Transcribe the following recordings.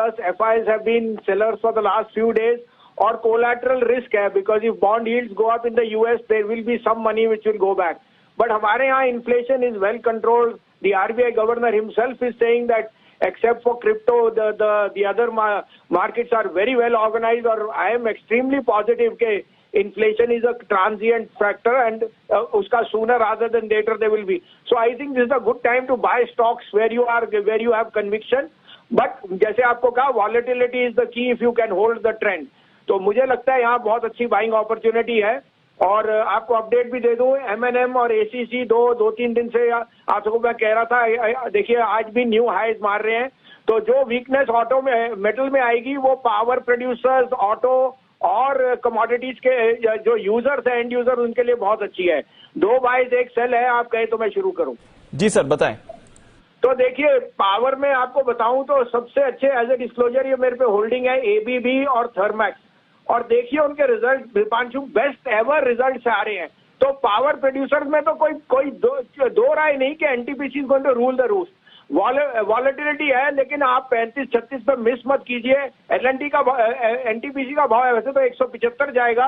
plus FIs have been sellers for the last few days. और collateral risk है, because if bond yields go up in the US, there will be some money which will go back. But हमारे यहाँ inflation is well controlled. The RBI governor himself is saying that except for crypto, the other markets are very well organized. और I am extremely positive के inflation is a transient factor and उसका sooner rather than later there will be. So I think this is a good time to buy stocks where you have conviction. But जैसे आपको कहा, volatility is the key if you can hold the trend. तो मुझे लगता है यहाँ बहुत अच्छी बाइंग अपॉर्चुनिटी है। और आपको अपडेट भी दे दूं, M&M और ACC दो तीन दिन से आप सबको मैं कह रहा था, देखिए आज भी न्यू हाईज मार रहे हैं। तो जो वीकनेस ऑटो में मेटल में आएगी वो पावर प्रोड्यूसर्स, ऑटो और कमोडिटीज के जो यूजर्स हैं, एंड यूजर, उनके लिए बहुत अच्छी है। 2 बाइज 1 सेल है, आप कहें तो मैं शुरू करूं? जी सर बताएं। तो देखिए पावर में आपको बताऊं तो सबसे अच्छे एज ए डिस्क्लोजर ये मेरे पे होल्डिंग है ABB और थर्मैक्स। और देखिए उनके result, Deepanshu, best ever result आ रहे हैं। तो पावर प्रोड्यूसर्स में तो कोई दो राय नहीं कि NTPC is going to rule the roost. Volatility है, लेकिन आप 35-36 पे मिस मत कीजिए। L&T का NTPC का भाव है वैसे तो 175 जाएगा,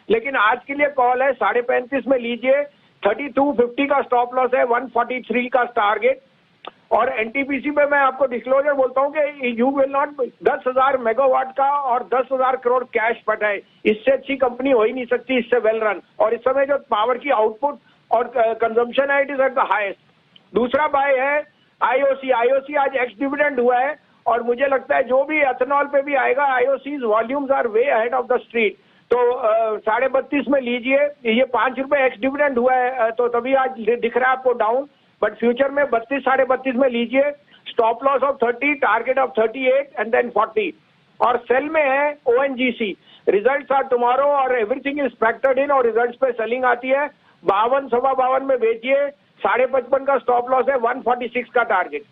लेकिन आज के लिए कॉल है 35.5 में लीजिए। 3250 का स्टॉप लॉस है, 143 का टारगेट। और NTPC में मैं आपको डिस्क्लोजर बोलता हूं कि यू विल नॉट, 10,000 मेगावाट का और 10,000 करोड़ कैश पट है, इससे अच्छी कंपनी हो ही नहीं सकती, इससे वेल रन। और इस समय जो पावर की आउटपुट और कंजम्पशन है, it is at the highest. दूसरा बाय है IOC आज एक्स डिविडेंड हुआ है, और मुझे लगता है जो भी एथेनॉल पे भी आएगा, IOC's volumes are way ahead of the street. तो 32.5 में लीजिए। ये 5 रुपए एक्स डिविडेंड हुआ है, तो तभी आज दिख रहा है आपको डाउन, बट फ्यूचर में 32, 32.5 में लीजिए। Stop loss of 30, target of 38 and then 40। और सेल में है ONGC। रिजल्ट्स आर टुमारो और एवरीथिंग इज फैक्टर्ड इन, और रिजल्ट्स पे सेलिंग आती है। 52, 52 में बेचिए। 55.5 का स्टॉप लॉस है, 146 का टारगेट।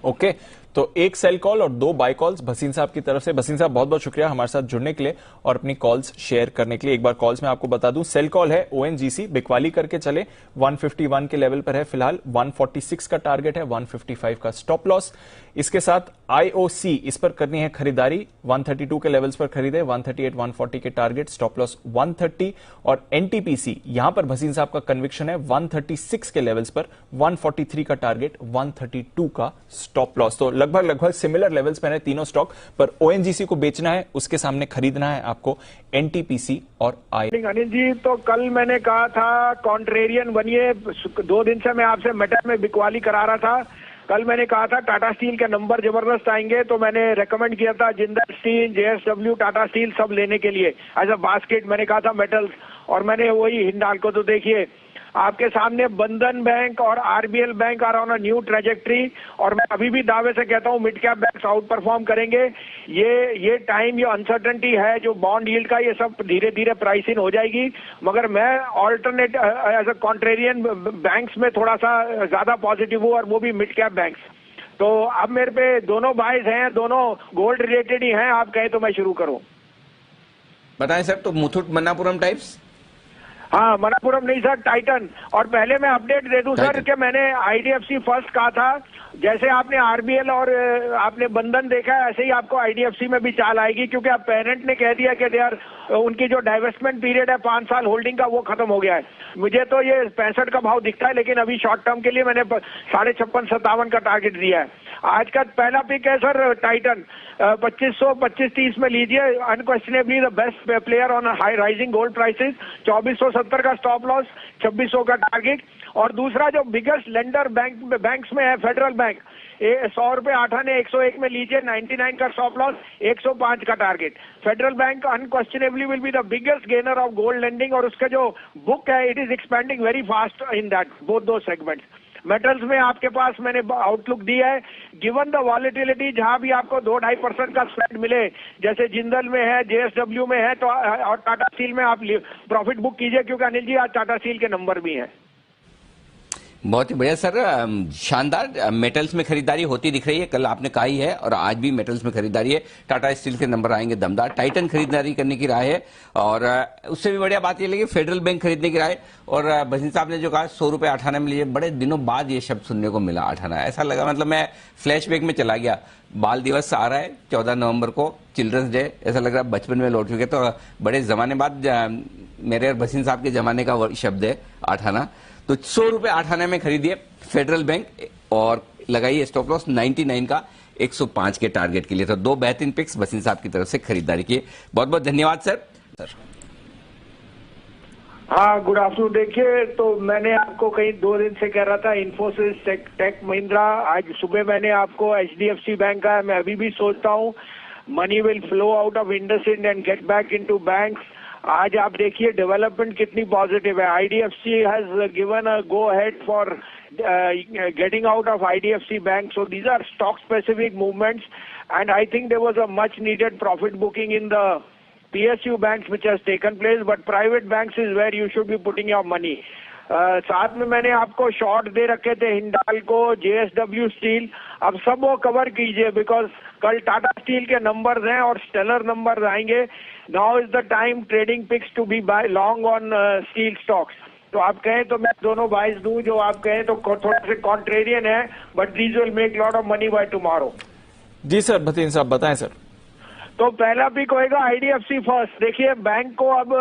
ओके, तो एक सेल कॉल और 2 बाय कॉल्स भसीन साहब की तरफ से। भसीन साहब बहुत बहुत शुक्रिया हमारे साथ जुड़ने के लिए और अपनी कॉल्स शेयर करने के लिए। एक बार कॉल्स में आपको बता दूं, सेल कॉल है ONGC, बिकवाली करके चले, 151 के लेवल पर है फिलहाल, 146 का टारगेट है, 155 का स्टॉप लॉस। इसके साथ IOC, इस पर करनी है खरीदारी, 132 के लेवल्स पर खरीदे, 138, 140 के टारगेट, स्टॉप लॉस 130। और NTPC, यहां पर भसीन साहब का कन्विक्शन है 136 के लेवल्स पर, 143 का टारगेट, 132 का स्टॉप लॉस। तो लगभग सिमिलर लेवल्स पर है तीनों स्टॉक, पर ONGC को बेचना है, उसके सामने खरीदना है आपको NTPC और अनिल जी, तो कल मैंने कहा था कॉन्ट्रेरियन बनिए। 2 दिन से मैं आपसे मेटल में बिकवाली करा रहा था। कल मैंने कहा था टाटा स्टील के नंबर जबरदस्त आएंगे, तो मैंने रेकमेंड किया था Jindal steel, JSW, Tata steel सब लेने के लिए एज अ बास्केट। मैंने कहा था मेटल्स, और मैंने वही हिंडाल्को। तो देखिए आपके सामने बंधन बैंक और RBL bank are on a new trajectory. और मैं अभी भी दावे से कहता हूं mid cap banks outperform करेंगे। ये टाइम, ये अनसर्टेनिटी है जो बॉन्ड यील्ड का, ये सब धीरे धीरे प्राइस इन हो जाएगी। मगर मैं alternate as a contrarian banks में थोड़ा सा ज्यादा पॉजिटिव हूँ, और वो भी मिड कैप बैंक्स। तो अब मेरे पे दोनों बाइज हैं, दोनों गोल्ड रिलेटेड ही हैं। आप कहें तो मैं शुरू करूं? बताएं सर। तो मुथूट मन्नापुरम टाइप्स? हाँ, मनापुरम नहीं सर, टाइटन। और पहले मैं अपडेट दे दूं सर कि मैंने IDFC फर्स्ट कहा था। जैसे आपने RBL और आपने बंधन देखा है, ऐसे ही आपको IDFC में भी चाल आएगी, क्योंकि अब पेरेंट ने कह दिया कि यार उनकी जो डाइवेस्टमेंट पीरियड है 5 साल होल्डिंग का, वो खत्म हो गया है। मुझे तो ये 65 का भाव दिखता है, लेकिन अभी शॉर्ट टर्म के लिए मैंने 56.57 का टारगेट दिया है। आज का पहला पिक है सर टाइटन, 2500, 2530 में लीजिए। Unquestionably the best player on high rising gold prices. 2470 का स्टॉप लॉस, 2600 का टारगेट। और दूसरा जो बिगेस्ट लेंडर बैंक्स में है, फेडरल बैंक, 100 रुपए 8 आने, 101 में लीजिए, 99 का स्टॉप लॉस, 105 का target. Federal bank unquestionably will be the biggest gainer of gold lending, और उसका जो बुक है it is expanding very fast in that both दो सेगमेंट्स। मेटल्स में आपके पास मैंने आउटलुक दिया है, गिवन द वॉलेटिलिटी, जहां भी आपको 2-2.5% का स्प्रेड मिले, जैसे जिंदल में है, JSW में है, तो और टाटा स्टील में आप प्रॉफिट बुक कीजिए, क्योंकि अनिल जी आज टाटा स्टील के नंबर भी हैं। बहुत ही बढ़िया सर, शानदार मेटल्स में खरीदारी होती दिख रही है। कल आपने कहा ही है और आज भी मेटल्स में खरीदारी है। टाटा स्टील के नंबर आएंगे दमदार, टाइटन खरीदारी करने की राय है और उससे भी बढ़िया बात ये लगी फेडरल बैंक खरीदने की राय। और भसीन साहब ने जो कहा 100 रुपए 8 आने में लिए, बड़े दिनों बाद ये शब्द सुनने को मिला 8 आना। ऐसा लगा मतलब मैं फ्लैशबैक में चला गया। बाल दिवस आ रहा है 14 नवंबर को, चिल्ड्रंस डे, ऐसा लग रहा है बचपन में लौट चुके। तो बड़े जमाने बाद मेरे और भसीन साहब के जमाने का शब्द है 8 आना। तो 100 रुपए 8 आने में खरीदिए फेडरल बैंक और लगाइए स्टॉप लॉस 99 का 105 के टारगेट के लिए। तो 2 बेहतरीन पिक्स भसीन साहब की तरफ से खरीदारी की। बहुत बहुत धन्यवाद सर। हाँ, गुड आफ्टरनून। देखिए, तो मैंने आपको कहीं 2 दिन से कह रहा था इन्फोसिस, टेक महिंद्रा। आज सुबह मैंने आपको HDFC बैंक का, मैं अभी भी सोचता हूँ money will flow out of IndusInd and get back into banks. आज आप देखिए डेवलपमेंट कितनी पॉजिटिव है। IDFC has given a go ahead for getting out of IDFC Bank. So these are stock specific movements, and I think there was a much needed profit booking in the PSU banks which has taken place, but private banks is where you should be putting your money. साथ में मैंने आपको short दे रखे थे Hindalco, JSW steel. अब सब वो cover कीजिए बिकॉज कल टाटा स्टील के नंबर्स हैं और स्टेलर नंबर्स आएंगे। Now is the time trading picks to be buy long on steel stocks. तो आप कहें तो मैं दोनों बाइज दूं, जो आप कहें तो थोड़ा से कॉन्ट्रेरियन है, but these will make lot of money by tomorrow. जी सर, भसीन साहब बताएं सर। तो पहला पिक होएगा IDFC फर्स्ट। देखिए, बैंक को अब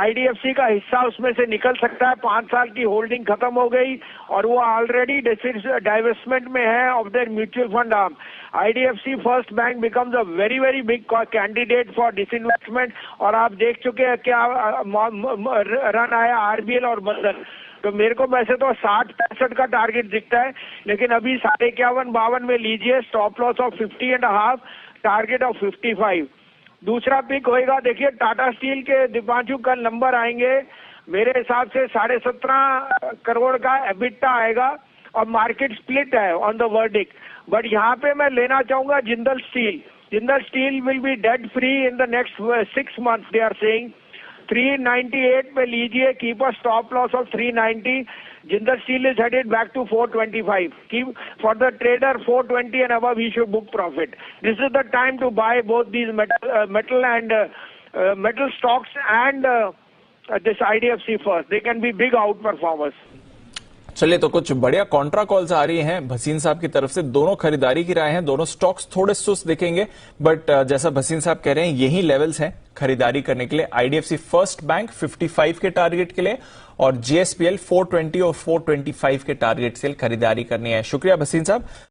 IDFC का हिस्सा उसमें से निकल सकता है। 5 साल की होल्डिंग खत्म हो गई और वो ऑलरेडी डाइवेस्टमेंट में है of their mutual fund arm. IDFC first bank becomes a very very big candidate for disinvestment. और आप देख चुके हैं क्या रन आया RBL और बंधन। तो मेरे को वैसे तो 60-65 का टारगेट दिखता है, लेकिन अभी 51-52 में लीजिए। Stop loss of 50.5, target of 55। दूसरा पिक होएगा, देखिए टाटा स्टील के दीपांशु कल नंबर आएंगे। मेरे हिसाब से 17.5 करोड़ का एबिटा आएगा और मार्केट स्प्लिट है ऑन द वर्डिक्ट। बट यहाँ पे मैं लेना चाहूंगा Jindal steel. Jindal steel will be debt free in the next 6 months they are saying. 398 पे लीजिए, keep a stop loss of 390। Jindal Steel is headed back to 425. Keep for the trader 420 and above, he should book profit. This is the time to buy both these metal and metal stocks and this IDFC first. They can be big outperformers. चलिए, तो कुछ बढ़िया Contra calls आ रही हैं भसीन साहब की तरफ से। दोनों खरीदारी की राय है, दोनों स्टॉक्स थोड़े सुस्त दिखेंगे, बट जैसा भसीन साहब कह रहे हैं यही लेवल्स हैं खरीदारी करने के लिए। IDFC फर्स्ट बैंक 55 के टारगेट के लिए और JSPL 420 और 425 के टारगेट से खरीदारी करनी है। शुक्रिया भसीन साहब।